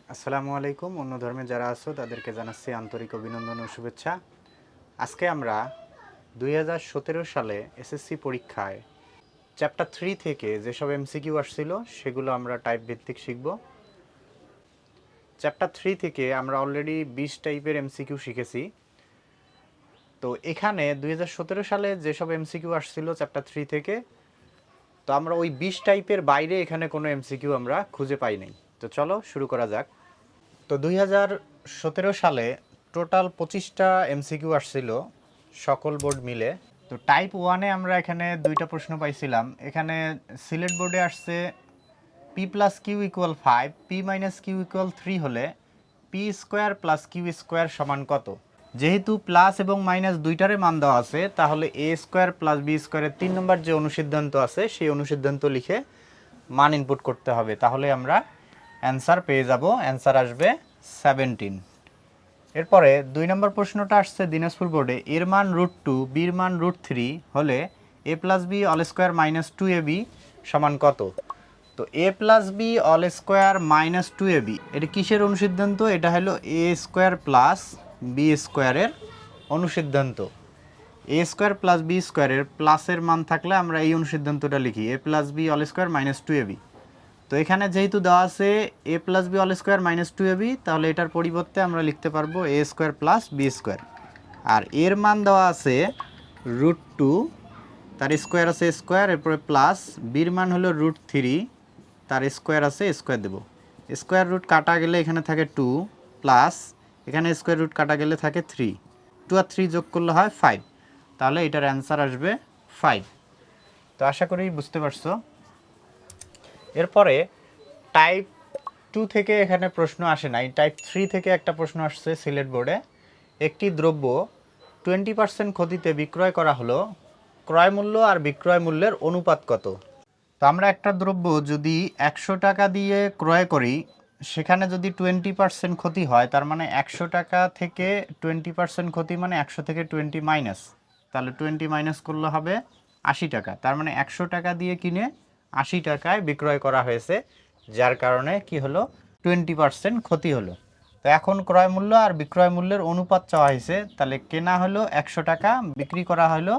আসসালামু আলাইকুম। অন্য ধর্মে যারা আছো তাদেরকে জানাচ্ছি আন্তরিক অভিনন্দন ও শুভেচ্ছা। আজকে আমরা 2017 সালে এসএসসি পরীক্ষায় চ্যাপ্টার 3 থেকে যেসব এমসিকিউ আসছিল সেগুলো আমরা টাইপ ভিত্তিক শিখব। চ্যাপ্টার 3 থেকে আমরা অলরেডি 20 টাইপের এমসিকিউ শিখেছি। তো এখানে 2017 সালে যেসব এমসিকিউ আসছিল চ্যাপ্টার 3 থেকে, তো আমরা ওই 20 টাইপের বাইরে এখানে কোনো এমসিকিউ আমরা খুঁজে পাই নাই। তো চলো শুরু করা যাক। তো 2017 সালে টোটাল 25টা এমসিকিউ আসছিল সকল বোর্ড মিলে। তো টাইপ ওয়ানে আমরা এখানে দুইটা প্রশ্ন পাইছিলাম। এখানে সিলেট বোর্ডে আসছে P plus Q equal 5, P minus Q equal 3 হলে P square plus Q square সমান কত। যেহেতু প্লাস এবং মাইনাস দুইটারে মান দেওয়া আছে, তাহলে এ স্কোয়ার প্লাস বি স্কোয়ারের 3 নম্বর যে অনুসিদ্ধান্ত আছে সেই অনুসিদ্ধান্ত লিখে মান ইনপুট করতে হবে। তাহলে আমরা অ্যান্সার পেয়ে যাব। অ্যান্সার আসবে 17। এরপরে 2 নম্বর প্রশ্নটা আসছে দিনাজপুর বোর্ডে, এর মান √2, বির মান √3 হলে a plus B all square minus 2ab সমান কত। তো a plus B all square minus 2ab এটা কিসের অনুসিদ্ধান্ত? এটা হলো এ স্কোয়ার প্লাস বি স্কোয়ারের অনুসিদ্ধান্ত। এ স্কোয়ার প্লাস বি স্কোয়ারের প্লাসের মান থাকলে আমরা এই অনুসিদ্ধান্তটা লিখি, a plus B all square minus 2ab। তো এখানে যেহেতু দেওয়া আছে a plus B all square minus 2ab, তাহলে এটার পরিবর্তে আমরা লিখতে পারবো a square plus b square. আর এর মান দেওয়া আছে √2, তার স্কোয়ার আছে স্কোয়ার, এরপরে প্লাস বির মান হলো √3, তার স্কোয়ার আছে স্কোয়ার দেব। স্কোয়ার রুট কাটা গেলে এখানে থাকে 2, প্লাস এখানে স্কোয়ার রুট কাটা গেলে থাকে 3, 2 আর 3 যোগ করলে হয় 5। তাহলে এটার অ্যান্সার আসবে 5। তো আশা করি বুঝতে পারছো। এরপরে টাইপ 2 থেকে এখানে প্রশ্ন আসে নাই, টাইপ 3 থেকে একটা প্রশ্ন আসছে সিলেট বোর্ডে। একটি দ্রব্য 20% ক্ষতিতে বিক্রয় করা হলো, ক্রয় মূল্য আর বিক্রয় মূল্যের অনুপাত কত। তো আমরা একটা দ্রব্য যদি 100 টাকা দিয়ে ক্রয় করি, সেখানে যদি 20% ক্ষতি হয়, তার মানে 100 টাকা থেকে 20% ক্ষতি মানে 100 থেকে 20 মাইনাস, তাহলে 20 মাইনাস করলে হবে 80 টাকা। তার মানে 100 টাকা দিয়ে কিনে 80 টাকায় বিক্রয় করা হয়েছে, যার কারণে কি হলো 20% ক্ষতি হলো। তো এখন ক্রয় মূল্য আর বিক্রয় মূল্যের অনুপাত চাওয়া হয়েছে, তাহলে কেনা হলো 100 টাকা, বিক্রি করা হলো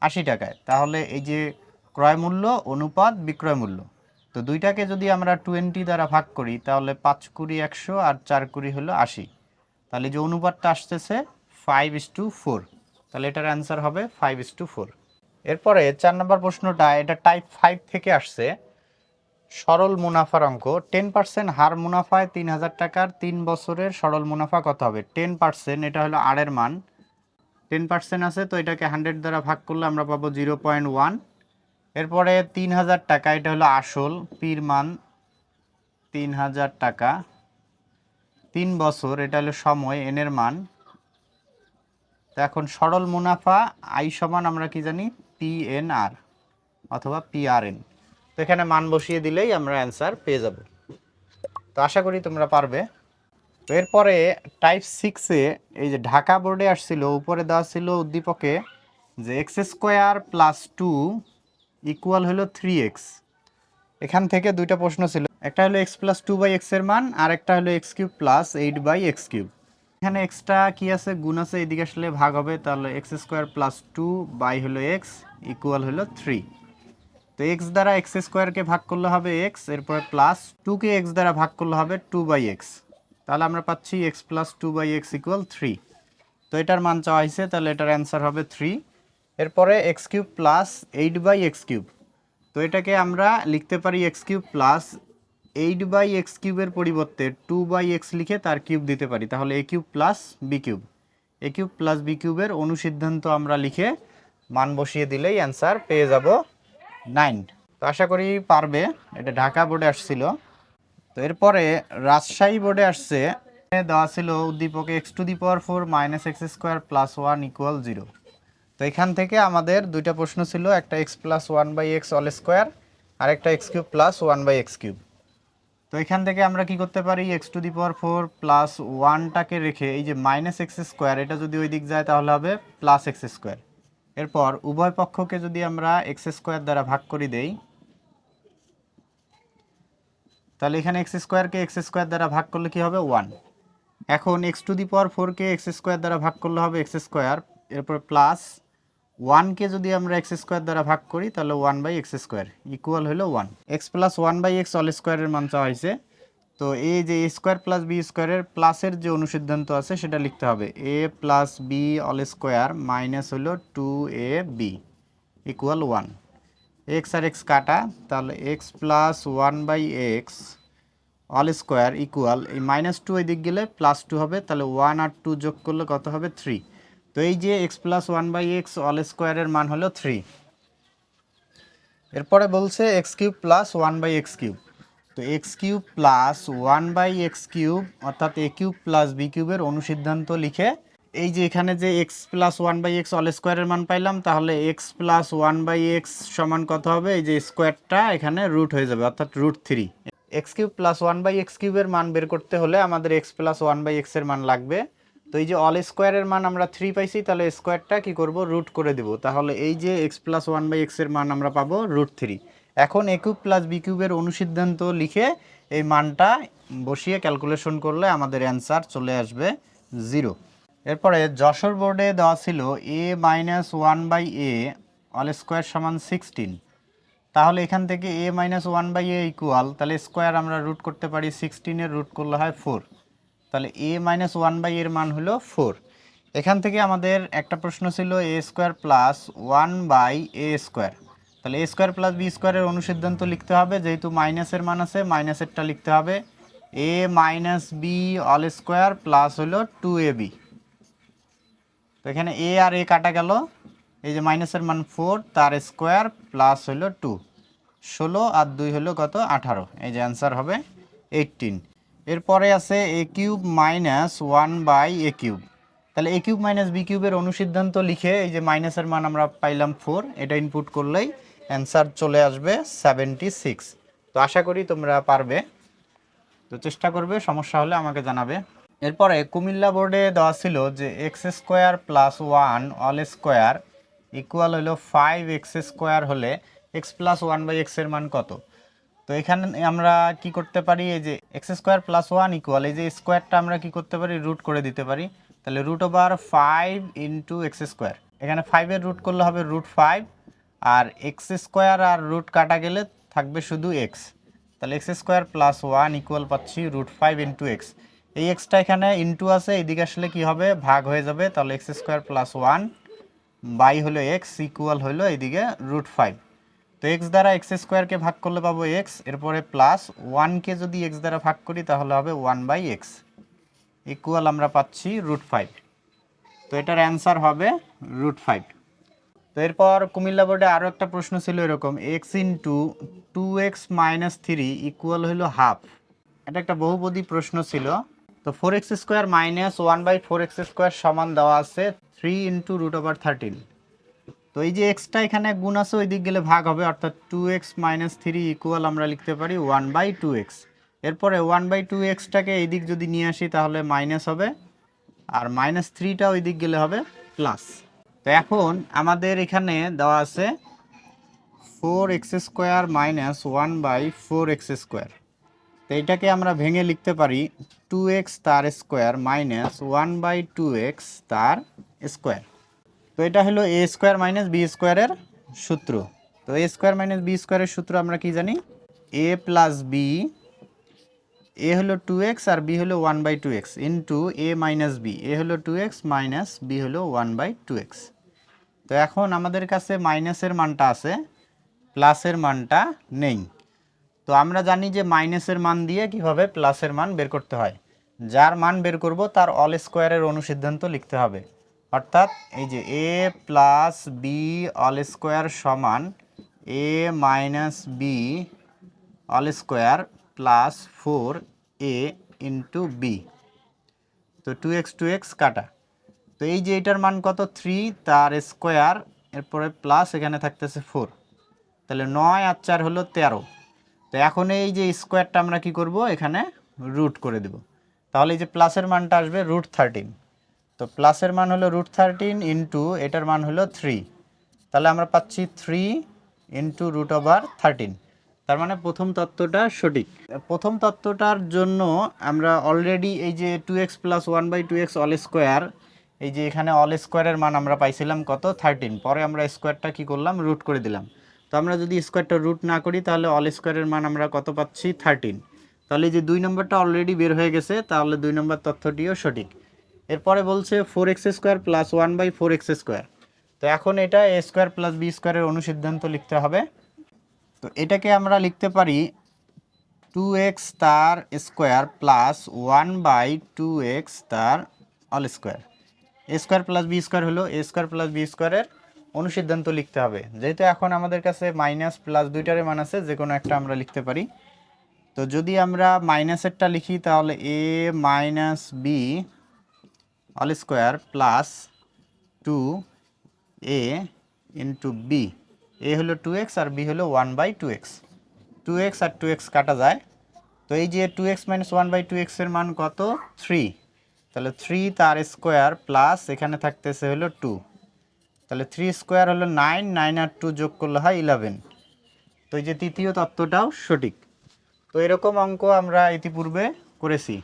80 টাকায়। তাহলে এই যে ক্রয় মূল্য অনুপাত বিক্রয় মূল্য, তো দুইটাকে যদি আমরা 20 দ্বারা ভাগ করি, তাহলে 5 কুড়ি 100 আর 4 কুড়ি হলো 80। তাহলে যে অনুপাতটা আসতেছে 5:4। তাহলে এটার অ্যান্সার হবে 5:4। এরপরে 4 নম্বর প্রশ্নটা, এটা টাইপ 5 থেকে আসছে। সরল মুনাফার অঙ্ক, 10% হার মুনাফায় 3000 টাকার 3 বছরের সরল মুনাফা কত হবে। 10% এটা হলো আর এর মান, 10% আছে, তো এটাকে 100 দ্বারা ভাগ করলে আমরা পাবো 0.1। এরপরে 3000 টাকা, এটা হলো আসল, পির মান 3000 টাকা, 3 বছর এটা হলো সময়, এনের মান। তো এখন সরল মুনাফা আই সমান আমরা কি জানি, PNR অথবা PRN। তো এখানে মান বসিয়ে দিলেই আমরা অ্যান্সার পেয়ে যাব। তো আশা করি তোমরা পারবে। তো এরপরে টাইপ 6-এ এই যে ঢাকা বোর্ডে আসছিল, উপরে দেওয়া ছিল উদ্দীপকে যে x² + 2 ইকুয়াল হলো 3x। এখান থেকে দুইটা প্রশ্ন ছিল, একটা হলো x + 2/x এর মান, আর একটা হলো x³ + 8/x³। এখানে এক্সটা কি আছে, গুণ আছে, এদিকে আসলে ভাগ হবে, তাহলে x² + 2 বাই হলো x ইকুয়াল হলো 3। তো x দ্বারা x² কে ভাগ করলে হবে x, এরপরে প্লাস 2 কে x দ্বারা ভাগ করলে হবে 2/x। তাহলে আমরা পাচ্ছি x + 2/x = 3। তো এটার মান চাওয়া হয়েছে, তাহলে এটার অ্যান্সার হবে 3। এরপরে x³ + 8/x³। তো এটাকে আমরা লিখতে পারি x³ + 8/x³ এর পরিবর্তে 2/x লিখে তার কিউব দিতে পারি, তাহলে a³ + b³। a³ + b³ এর অনুসিদ্ধান্ত আমরা লিখে মান বসিয়ে দিলেই অ্যান্সার পেয়ে যাব 9। তো আশা করি পারবে। এটা ঢাকা বোর্ডে আসছিল। তো এরপরে রাজশাহী বোর্ডে আসছে, দেওয়া ছিল উদ্দীপকে x⁴ - x² + 1 = 0। তো এখান থেকে আমাদের দুইটা প্রশ্ন ছিল, একটা x + 1/x all² আর একটা x³ + 1/x³। তো এখান থেকে আমরা কি করতে পারি, x⁴ + 1টাকে রেখে এই যে -x² এটা যদি ওই দিক যায় তাহলে হবে +x²। এরপর উভয় পক্ষকে যদি আমরা x² দ্বারা ভাগ করে দেই, তাহলে এখানে এক্স স্কোয়ারকে এক্স স্কোয়ার দ্বারা ভাগ করলে কি হবে 1। এখন এক্স টু দি পাওয়ার 4কে এক্স স্কোয়ার দ্বারা ভাগ করলে হবে এক্স স্কোয়ার, এরপর প্লাস 1কে যদি আমরা এক্স স্কোয়ার দ্বারা ভাগ করি তাহলে 1/x স্কোয়ার ইকুয়াল হলো 1। এক্স প্লাস 1/x অল স্কোয়ারের মান চাওয়া হয়েছে। তো এই যে এ স্কোয়ার প্লাস বি স্কোয়ারের প্লাসের যে অনুসিদ্ধান্ত আছে সেটা লিখতে হবে, a plus B all square minus হলো 2ab ইকুয়াল 1। এক্স আর এক্স কাটা, তাহলে x plus 1/x whole square equal এই -2 এই দিক গেলে +2 হবে, তাহলে 1 আর 2 যোগ করলে কত হবে 3। তো এই যে এক্স প্লাস 1/x অল স্কোয়ারের মান হলো 3। এরপরে বলছে x cube plus 1/x cube. তো x cube plus 1/x cube অর্থাৎ এ কিউব প্লাস বি কিউবের অনুসিদ্ধান্ত লিখে এই যে এখানে যে এক্স প্লাস 1/x অল স্কোয়ারের মান পাইলাম, তাহলে এক্স প্লাস 1/x সমান কত হবে, এই যে স্কোয়ারটা এখানে রুট হয়ে যাবে অর্থাৎ √3। এক্স কিউব প্লাস 1/x কিউবের মান বের করতে হলে আমাদের এক্স প্লাস 1/x এর মান লাগবে। তো এই যে অল স্কোয়ারের মান আমরা 3 পাইছি, তাহলে স্কোয়ারটা কি করব, রুট করে দেব, তাহলে এই যে এক্স প্লাস 1/x এর মান আমরা পাবো √3। এখন এ কিউব প্লাস বি কিউবের অনুসিদ্ধান্ত লিখে এই মানটা বসিয়ে ক্যালকুলেশন করলে আমাদের অ্যান্সার চলে আসবে 0। এরপরে যশোর বোর্ডে দেওয়া ছিল a - 1/a অল স্কোয়ার সমান 16। তাহলে এখান থেকে a - 1/a ইকুয়াল, তাহলে স্কোয়ার আমরা রুট করতে পারি, 16 এর রুট করলে হয় 4, তাহলে a - 1/a এর মান হলো 4। এখান থেকে আমাদের একটা প্রশ্ন ছিল a square plus 1/a square, তাহলে a স্কোয়ার প্লাস বি স্কোয়ারের অনুসিদ্ধান্ত লিখতে হবে, যেহেতু মাইনাসের মান আছে মাইনাসেরটা লিখতে হবে, a - b all square plus হলো 2ab। তো এখানে এ আর এ কাটা গেল, এই যে মাইনাসের মান 4 তার স্কোয়ার প্লাস হলো 2, 16 আর 2 হলো কত 18, এই যে অ্যান্সার হবে 18। এরপরে আছে এ কিউব মাইনাস 1/a কিউব, তাহলে এ কিউব মাইনাস বি কিউবের অনুসিদ্ধান্ত লিখে এই যে মাইনাসের মান আমরা পাইলাম 4, এটা ইনপুট করলেই অ্যান্সার চলে আসবে 76। তো আশা করি তোমরা পারবে, তো চেষ্টা করবে, সমস্যা হলে আমাকে জানাবে। এরপরে কুমিল্লা বোর্ডে দেওয়া ছিল যে x square plus 1 all square equal হলো 5x স্কোয়ার হলে এক্স প্লাস 1/x এর মান কত। তো এখানে আমরা কি করতে পারি, এই যে এক্স স্কোয়ার প্লাস 1 ইকুয়াল এই যে স্কোয়ারটা আমরা কি করতে পারি, রুট করে দিতে পারি, তাহলে √5 ইন্টু এক্স স্কোয়ার, এখানে 5-এর রুট করলে হবে √5, আর এক্স স্কোয়ার আর রুট কাটা গেলে থাকবে শুধু এক্স, তাহলে এক্স স্কোয়ার প্লাস 1 ইকুয়াল পাচ্ছি √5 ইন্টু এক্স। এই এক্সটা এখানে ইন্টু আছে, এইদিকে আসলে কি হবে, ভাগ হয়ে যাবে, তাহলে এক্স স্কোয়ার প্লাস 1 বাই হলো এক্স ইকুয়াল হলো এইদিকে √5। তো এক্স দ্বারা এক্স স্কোয়ারকে ভাগ করলে পাবো এক্স, এরপরে প্লাস 1কে যদি এক্স দ্বারা ভাগ করি তাহলে হবে 1/x ইকুয়াল আমরা পাচ্ছি √5। তো এটার অ্যান্সার হবে √5। তো এরপর কুমিল্লা বোর্ডে আরও একটা প্রশ্ন ছিল এরকম, এক্স ইন্টু 2x - 3 ইকুয়াল হলো হাফ। এটা একটা বহুপদী প্রশ্ন ছিল। তো 4x square minus 1/4x square সমান দেওয়া আছে 3 ইন্টু √13। তো এই যে এক্সটা এখানে গুণ আছে, ওই দিক গেলে ভাগ হবে, অর্থাৎ 2x - 3 ইকুয়াল আমরা লিখতে পারি 1/2x। এরপরে 1/2xটাকে এই দিক যদি নিয়ে আসি তাহলে মাইনাস হবে, আর -3টা ওই দিক গেলে হবে প্লাস। তো এখন আমাদের এখানে দেওয়া আছে 4x square minus 1/4x square. তো এইটাকে আমরা ভেঙে লিখতে পারি 2x তার স্কোয়ার মাইনাস 1/2x তার স্কোয়ার। তো এটা হলো এ স্কোয়ার মাইনাস বি স্কোয়ারের সূত্র। তো এ স্কোয়ার মাইনাস বি স্কোয়ারের সূত্র আমরা কি জানি, এ প্লাস বি, এ হলো 2x আর বি হলো 1/2x into A minus B, a হলো 2x মাইনাস বি হলো 1/2x। তো এখন আমাদের কাছে মাইনাসের মানটা আছে, প্লাসের মানটা নেই। তো আমরা জানি যে মাইনাসের মান দিয়ে কিভাবে প্লাসের মান বের করতে হয়, যার মান বের করব তার অল স্কোয়ারের অনুসিদ্ধান্ত লিখতে হবে, অর্থাৎ এই যে a plus B all square সমান a minus B all square plus 4a into b. তো 2x কাটা, তো এই যে এটার মান কত 3 তার স্কোয়ার, এরপরে প্লাস এখানে থাকতেছে 4, তাহলে 9 আর 4 হলো 13। তো এখন এই যে স্কোয়ারটা আমরা কি করব, এখানে রুট করে দেব, তাহলে এই যে প্লাসের মানটা আসবে √13। তো প্লাসের মান হলো √13 ইন্টু এটার মান হলো 3, তাহলে আমরা পাচ্ছি 3 ইন্টু √13। তার মানে প্রথম তত্ত্বটা সঠিক। প্রথম তত্ত্বটার জন্য আমরা অলরেডি এই যে 2x plus 1/2x all square, এই যে এখানে অল স্কোয়ারের মান আমরা পাইছিলাম কত 13, পরে আমরা স্কোয়ারটা কি করলাম রুট করে দিলাম। তো আমরা যদি স্কোয়ারটা রুট না করি তাহলে অল স্কোয়ারের মান আমরা কত পাচ্ছি 13। তাহলে যে 2 নম্বরটা অলরেডি বের হয়ে গেছে, তাহলে 2 নম্বর তথ্যটিও সঠিক। এরপরে বলছে 4x² প্লাস 1/4x²। তো এখন এটা a স্কোয়ার প্লাস বি স্কোয়ারের অনুসিদ্ধান্ত লিখতে হবে। তো এটাকে আমরা লিখতে পারি 2x তার স্কোয়ার প্লাস 1/2x তার অল স্কোয়ার। এ স্কোয়ার প্লাস বি স্কোয়ার হলো এ স্কোয়ার প্লাস বি স্কোয়ারের অনুসিদ্ধান্ত লিখতে হবে। যেহেতু এখন আমাদের কাছে মাইনাস প্লাস দুইটারে মান আছে, যে কোনো একটা আমরা লিখতে পারি। তো যদি আমরা মাইনাসেরটা লিখি তাহলে a minus B all square plus 2a into b. A হলো 2x আর বি হলো 1/2x। 2x আর 2x কাটা যায়। তো এই যে 2x মাইনাস 1/2x এর মান কত 3, তাহলে 3 তার স্কোয়ার প্লাস এখানে থাকতেছে হলো 2, তাহলে 3 স্কোয়ার হলো 9, 9 আর 2 যোগ করলে হয় 11। তো এই যে তৃতীয় তত্ত্বটাও সঠিক। তো এরকম অঙ্ক আমরা ইতিপূর্বে করেছি।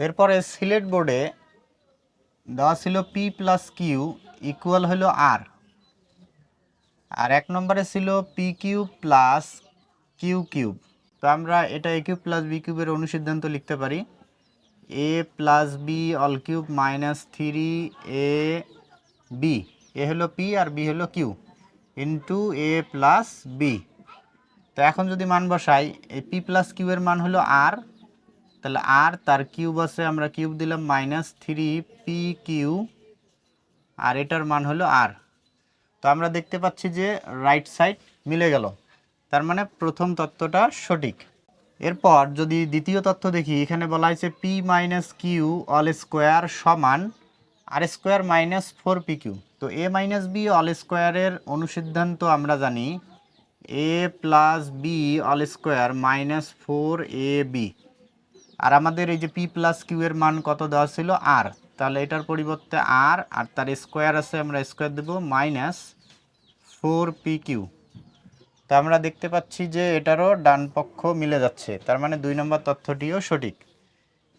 এরপরে সিলেট বোর্ডে দেওয়া ছিল p প্লাস কিউ ইকুয়াল হলো আর, আর 1 নম্বরে ছিল P cube plus Q cube. তো আমরা এটা a কিউব প্লাস বি কিউবের অনুসিদ্ধান্ত লিখতে পারি a plus B all cube minus 3ab। A হলো পি আর বি হলো Q into a plus B. তো এখন যদি মান বসাই, এই পি প্লাস কিউ এর মান হলো আর, তাহলে আর তার কিউব আছে, আমরা কিউব দিলাম মাইনাস 3p কিউ, আর এটার মান হলো আর। তো আমরা দেখতে পাচ্ছি যে রাইট সাইড মিলে গেল, তার মানে প্রথম তত্ত্বটা সঠিক। এরপর যদি দ্বিতীয় তথ্য দেখি, এখানে বলা হয়েছে p minus Q all square সমান আর স্কোয়ার মাইনাস 4p কিউ। তো a মাইনাস বি অল স্কোয়ারের অনুসিদ্ধান্ত আমরা জানি a plus B all square minus 4ab। আর আমাদের এই যে p প্লাস কিউ এর মান কত দেওয়া ছিল আর, তাহলে এটার পরিবর্তে আর আর তার স্কোয়ার আছে, আমরা স্কোয়ার দেব মাইনাস 4p কিউ। তো আমরা দেখতে পাচ্ছি যে এটারও ডান পক্ষ মিলে যাচ্ছে, তার মানে 2 নম্বর তথ্যটিও সঠিক।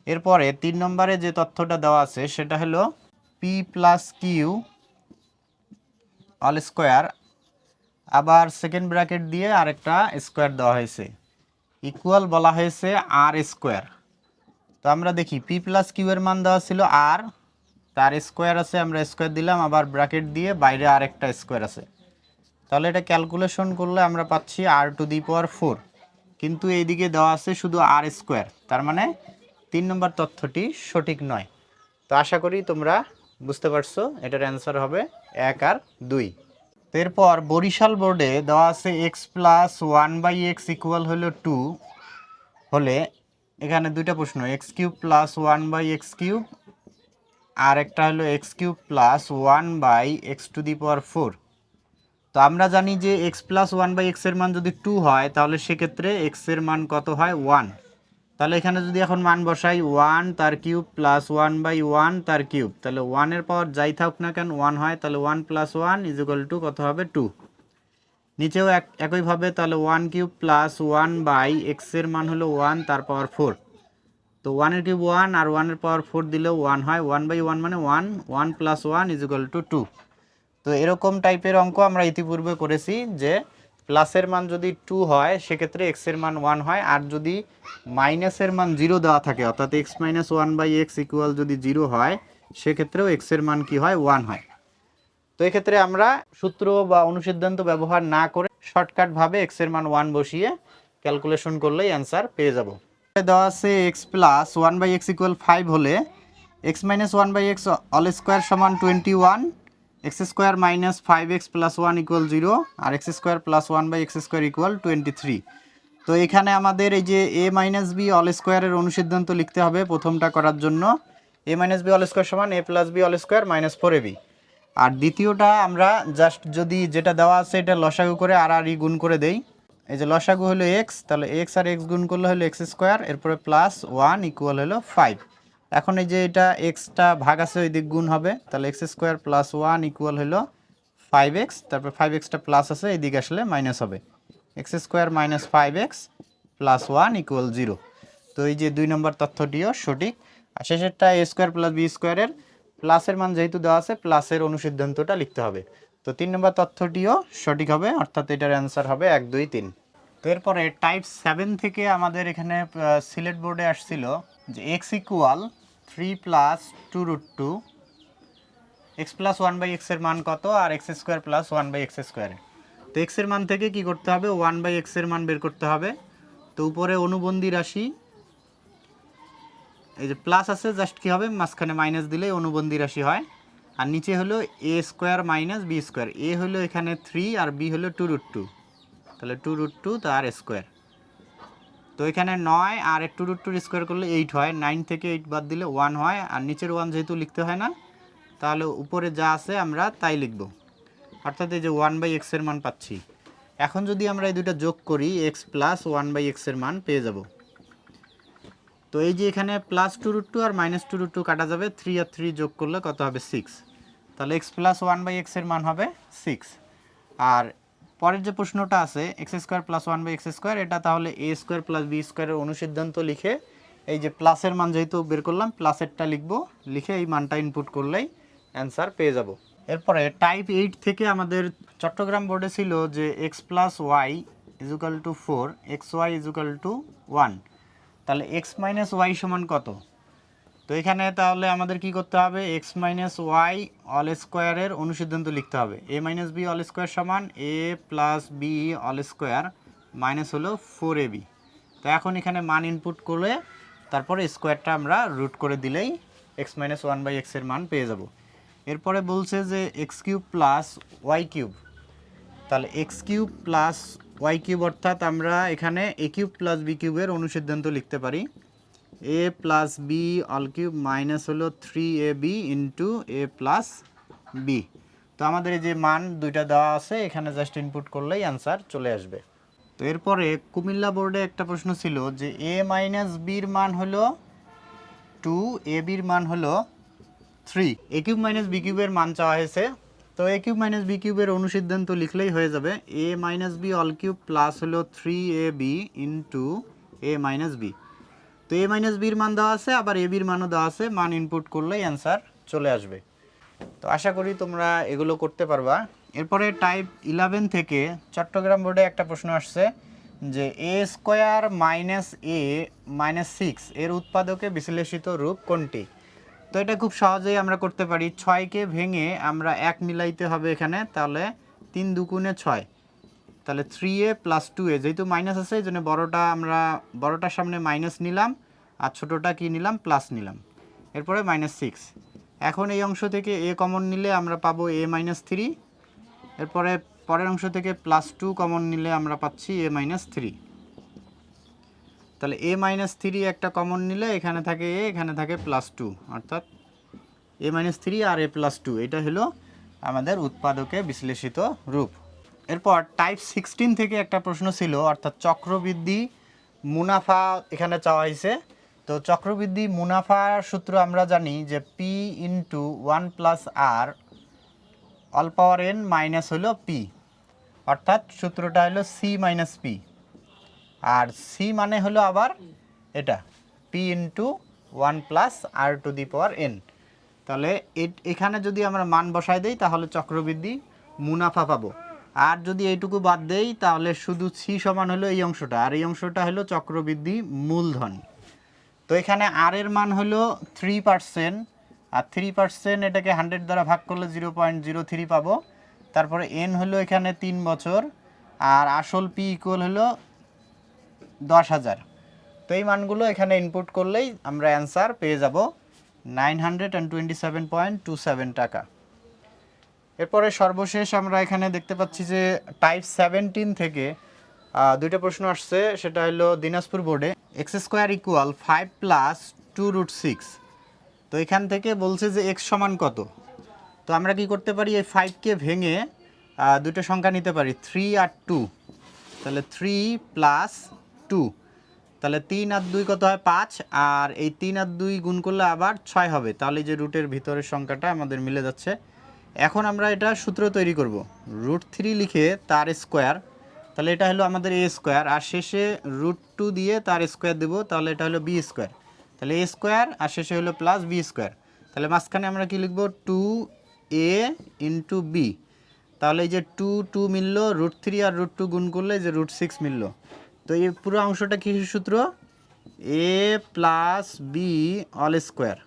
এরপরে 3 নম্বরে যে তথ্যটা দেওয়া আছে সেটা হলো p plus Q all square, আবার সেকেন্ড ব্র্যাকেট দিয়ে আরেকটা স্কোয়ার দেওয়া হয়েছে, ইকুয়াল বলা হয়েছে আর স্কোয়ার। তো আমরা দেখি p প্লাস কিউ এর মান দেওয়া ছিল আর, তার স্কোয়ার আছে, আমরা স্কোয়ার দিলাম, আবার ব্র্যাকেট দিয়ে বাইরে আরেকটা স্কোয়ার আছে। তাহলে এটা ক্যালকুলেশন করলে আমরা পাচ্ছি r⁴, কিন্তু এইদিকে দেওয়া আছে শুধু আর স্কোয়ার, তার মানে 3 নম্বর তথ্যটি সঠিক নয়। তো আশা করি তোমরা বুঝতে পারছো, এটার অ্যান্সার হবে 1 আর 2। এরপর বরিশাল বোর্ডে দেওয়া আছে x প্লাস 1/x ইকুয়াল হলো 2 হলে, এখানে দুইটা প্রশ্ন, এক্স কিউব প্লাস 1/x³ আর একটা হলো x³ প্লাস 1/x⁴। তো আমরা জানি যে x প্লাস 1/x এর মান যদি 2 হয় তাহলে সেক্ষেত্রে x এর মান কত হয় 1। তাহলে এখানে যদি এখন মান বসাই 1 তার কিউব প্লাস 1/1 তার কিউব, তাহলে 1 এর পাওয়ার যাই থাকুক না কেন 1 হয়, তাহলে 1 + 1 = কত হবে 2। নিচেও একইভাবে, তাহলে 1 কিউব প্লাস 1/x এর মান হলো 1 তার পাওয়ার 4। তো 1 এর কিউব 1 আর 1 এর পাওয়ার 4 দিলেও 1 হয়, 1/1 মানে 1, 1 + 1 = 2। তো এরকম টাইপের অঙ্ক আমরা ইতিপূর্বে করেছি যে প্লাসের মান যদি 2 হয় সেক্ষেত্রে x এর মান 1 হয়, আর যদি মাইনাসের মান 0 দেওয়া থাকে, অর্থাৎ x - 1/x = যদি 0 হয় সেক্ষেত্রেও x এর মান কি হয় 1 হয়। তো এক্ষেত্রে আমরা সূত্র বা অনুসিদ্ধান্ত ব্যবহার না করে শর্টকাটভাবে x এর মান 1 বসিয়ে ক্যালকুলেশন করলেই অ্যান্সার পেয়ে যাব। দেওয়া আছে x প্লাস 1/x = 5 হলে x - 1/x অল স্কোয়ার সমান 21, x² মাইনাস 5x প্লাস 1 = 0, আর x² প্লাস 1/x² = 23। তো এখানে আমাদের এই যে a মাইনাস বি অল স্কোয়ারের অনুসিদ্ধান্ত লিখতে হবে প্রথমটা করার জন্য। a minus B all square সমান a plus B all square minus 4ab। আর দ্বিতীয়টা আমরা জাস্ট যদি যেটা দেওয়া আছে এটা লসাগু করে আর গুণ করে দেই। এই যে লসাগু হলো x, তাহলে x আর x গুণ করলে হলো x², এরপরে প্লাস 1 = হলো 5। এখন এই যে এটা xটা ভাগ আছে ওই দিক গুণ হবে, তাহলে x² প্লাস 1 = হলো 5x, তারপর 5xটা প্লাস আছে এই দিকে আসলে মাইনাস হবে। X square minus 5x plus 1 equal 0। তো এই যে 2 নম্বর তথ্যটিও সঠিক। আর শেষেরটা a স্কোয়ার প্লাস বি স্কোয়ারের প্লাসের মান যেহেতু দেওয়া আছে প্লাসের অনুসিদ্ধান্তটা লিখতে হবে। তো 3 নম্বর তথ্যটিও সঠিক হবে, অর্থাৎ এটার অ্যান্সার হবে 1 2 3। তো এরপরে টাইপ 7 থেকে আমাদের এখানে সিলেট বোর্ডে আসছিল যে x equal 3 plus 2√2, x plus 1/x এর মান কত, আর এক্স স্কোয়ার প্লাস 1/x স্কোয়ারের। তো এক্স এর মান থেকে কি করতে হবে, 1/x এর মান বের করতে হবে। তো উপরে অনুবন্ধী রাশি এই যে প্লাস আছে, জাস্ট কি হবে মাঝখানে মাইনাস দিলেই অনুবন্ধী রাশি হয়। আর নিচে হলো এ স্কোয়ার মাইনাস বি স্কোয়ার, এ হলো এখানে 3 আর বি হলো 2√2, তাহলে 2√2 তার স্কোয়ার। তো এখানে 9 আর 2√2 স্কোয়ার করলে 8 হয়, 9 থেকে 8 বাদ দিলে 1 হয়, আর নিচের 1 যেহেতু লিখতে হয় না তাহলে উপরে যা আছে আমরা তাই লিখব, অর্থাৎ এই যে 1/x এর মান পাচ্ছি। এখন যদি আমরা এই দুটো যোগ করি x প্লাস 1/x এর মান পেয়ে যাব। তো এই যে এখানে প্লাস 2√2 আর মাইনাস 2√2 কাটা যাবে, 3 আর 3 যোগ করলে কত হবে 6, তাহলে x প্লাস 1/x এর মান হবে 6। আর পরের যে প্রশ্নটা আছে x square plus 1/x square, এটা তাহলে a স্কোয়ার প্লাস বি স্কোয়ারের অনুসিদ্ধান্ত লিখে এই যে প্লাসের মান যেহেতু বের করলাম প্লাসেরটা লিখব, লিখে এই মানটা ইনপুট করলেই অ্যান্সার পেয়ে যাব। এরপরে টাইপ 8 থেকে আমাদের চট্টগ্রাম বোর্ডে ছিল যে X plus Y equal to 4, X Y equal to 1, তাহলে এক্স মাইনাস ওয়াই সমান কত। তো এখানে তাহলে আমাদের কি করতে হবে, এক্স মাইনাস ওয়াই অল স্কোয়ারের অনুসিদ্ধান্ত লিখতে হবে। A minus B all square সমান a plus B all square minus হলো 4ab। তো এখন এখানে মান ইনপুট করলে তারপরে স্কোয়ারটা আমরা রুট করে দিলেই এক্স মাইনাস 1/x এর মান পেয়ে যাব। এরপরে বলছে যে x cube plus y cube, তাহলে x cube plus y cube অর্থাৎ আমরা এখানে এ কিউব প্লাস বি কিউবের অনুসিদ্ধান্ত লিখতে পারি। A plus B all cube minus হলো 3ab ইন্টু এ প্লাস বি। তো আমাদের এই যে মান দুইটা দেওয়া আছে, এখানে জাস্ট ইনপুট করলেই অ্যান্সার চলে আসবে। তো এরপরে কুমিল্লা বোর্ডে একটা প্রশ্ন ছিল যে এ মাইনাস বির মান হলো 2, এ বির মান হলো 3, এ কিউব মাইনাস বি কিউবের মান চাওয়া হয়েছে। তো এ কিউব মাইনাস বি কিউবের অনুসিদ্ধান্ত লিখলেই হয়ে যাবে, a minus B all cube plus হলো 3ab ইন্টু এ মাইনাস বি। তো এ মাইনাস বির মান দেওয়া আছে, আবার এ বির মানও দেওয়া আছে, মান ইনপুট করলেই অ্যান্সার চলে আসবে। তো আশা করি তোমরা এগুলো করতে পারবা। এরপরে টাইপ 11 থেকে চট্টগ্রাম বোর্ডে একটা প্রশ্ন আসছে যে এ স্কোয়ার মাইনাস এ মাইনাস 6 এর উৎপাদকে বিশ্লেষিত রূপ কোনটি। তো এটা খুব সহজেই আমরা করতে পারি, 6কে ভেঙে আমরা 1 মিলাইতে হবে এখানে, তাহলে 3 দুগুণে 6, তাহলে 3a প্লাস 2a, যেহেতু মাইনাস আছে এই জন্য বড়টার সামনে মাইনাস নিলাম আর ছোটোটা কি নিলাম প্লাস নিলাম, এরপরে -6। এখন এই অংশ থেকে a কমন নিলে আমরা পাবো a - 3, এরপরে পরের অংশ থেকে +2 কমন নিলে আমরা পাচ্ছি a - 3। তাহলে a - 3 একটা কমন নিলে এখানে থাকে a, এখানে থাকে +2, অর্থাৎ a - 3 আর a +2, এটা হলো আমাদের উৎপাদকে বিশ্লেষিত রূপ। এরপর টাইপ 16 থেকে একটা প্রশ্ন ছিল, অর্থাৎ চক্রবৃদ্ধি মুনাফা এখানে চাওয়া হয়েছে। তো চক্রবৃদ্ধি মুনাফার সূত্র আমরা জানি যে p into 1 plus R all power n minus হলো p, অর্থাৎ সূত্রটা হলো c মাইনাস p, আর c মানে হলো আবার এটা p into 1 plus R to the power n। তাহলে এখানে যদি আমরা মান বসাই দেই তাহলে চক্রবৃদ্ধি মুনাফা পাবো, আর যদি এইটুকু বাদ দেই তাহলে শুধু c সমান হলো এই অংশটা, আর এই অংশটা হলো চক্রবৃদ্ধি মূলধন। তো এখানে আর এর মান হলো 3%, আর 3% এটাকে 100 দ্বারা ভাগ করলে 0.03 পাবো। তারপরে n হলো এখানে 3 বছর, আর আসল p ইকুয়াল হলো 10,000। তো এই মানগুলো এখানে ইনপুট করলেই আমরা অ্যান্সার পেয়ে যাব 927.27 টাকা। এরপরে সর্বশেষ আমরা এখানে দেখতে পাচ্ছি যে টাইপ 17 থেকে দুইটা প্রশ্ন আসছে, সেটা হলো দিনাজপুর বোর্ডে এক্স স্কোয়ার ইকুয়াল 5 প্লাস 2√6। তো এখান থেকে বলছে যে এক্স সমান কত। তো আমরা কি করতে পারি, এই 5কে ভেঙে দুটো সংখ্যা নিতে পারি, 3 আর 2, তাহলে 3 প্লাস 2, তাহলে 3 আর 2 কত হয় 5, আর এই 3 আর 2 গুণ করলে আবার 6 হবে, তাহলে যে রুটের ভিতরের সংখ্যাটা আমাদের মিলে যাচ্ছে। এখন আমরা এটা সূত্র তৈরি করব, √3 লিখে তার স্কোয়ার তাহলে এটা হলো আমাদের এ স্কোয়ার, আর শেষে √2 দিয়ে তার স্কোয়ার দেবো, তাহলে এটা হলো বি স্কোয়ার। তাহলে এ স্কোয়ার আর শেষে হলো প্লাস বি স্কোয়ার। তাহলে মাঝখানে আমরা কি লিখবো, 2a ইন্টু বি। তাহলে এই যে 2 মিললো, √3 আর √2 গুণ করলে যে √6 মিললো। তো এই পুরো অংশটা কিসের সূত্র, a plus B all square,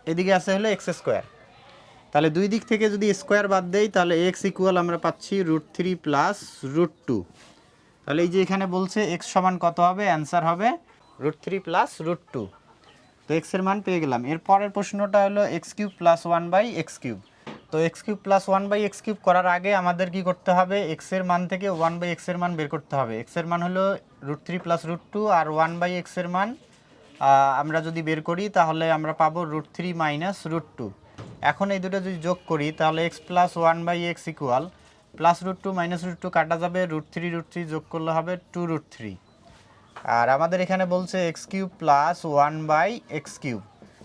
এদিকে আছে হলো এক্স স্কোয়ার। তাহলে দুই দিক থেকে যদি স্কোয়ার বাদ দেই তাহলে এক্স ইকুয়াল আমরা পাচ্ছি √3 প্লাস √2। তাহলে এই যে এখানে বলছে এক্স সমান কত হবে, অ্যান্সার হবে √3 প্লাস √2। তো এক্সের মান পেয়ে গেলাম। এর পরের প্রশ্নটা হলো x³ প্লাস 1/x³। তো x³ প্লাস 1/x³ করার আগে আমাদের কি করতে হবে, এক্সের মান থেকে 1/x এর মান বের করতে হবে। এক্সের মান হলো √3 প্লাস √2 আর 1/x এর মান আমরা যদি বের করি তাহলে আমরা পাবো √3 মাইনাস √2। এখন এই দুটো যদি যোগ করি তাহলে x plus 1/x equal plus √2 minus √2 কাটা যাবে, √3 যোগ করলে হবে 2√3। আর আমাদের এখানে বলছে x³ প্লাস 1/x³।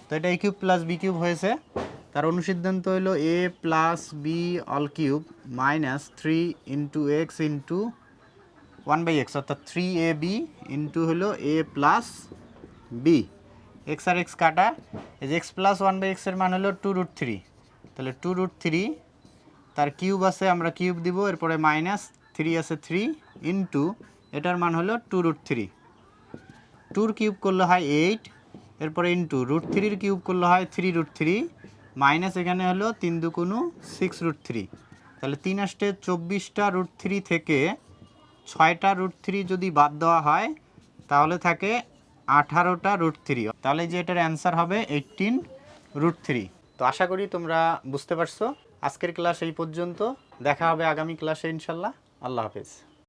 তো এটা a³ প্লাস b³ হয়েছে। তার অনুসিদ্ধান্ত হলো a plus B all cube minus 3 into X into 1/x, অর্থাৎ 3ab ইন্টু হলো a প্লাস বি। এক্স আর এক্স কাটা, এই যে এক্স প্লাস 1/x এর মান হলো 2√3। তাহলে 2√3 তার কিউব আছে, আমরা কিউব দিব, এরপরে মাইনাস 3 আছে 3 ইন্টু এটার মান হলো 2√3। 2 কিউব করলে হয় 8, এরপরে ইন্টু √3 কিউব করলে হয় 3√3 মাইনাস এখানে হলো 3 দুগুণ 6√3। তাহলে 3 আসতে 24টা √3 থেকে 6টা √3 যদি বাদ দেওয়া হয় তাহলে থাকে 18টা √3। তাহলে যে এটার অ্যান্সার হবে 18√3। তো আশা করি তোমরা বুঝতে পারছো। আজকের ক্লাস এই পর্যন্ত, দেখা হবে আগামী ক্লাসে ইনশাল্লাহ। আল্লাহ হাফেজ।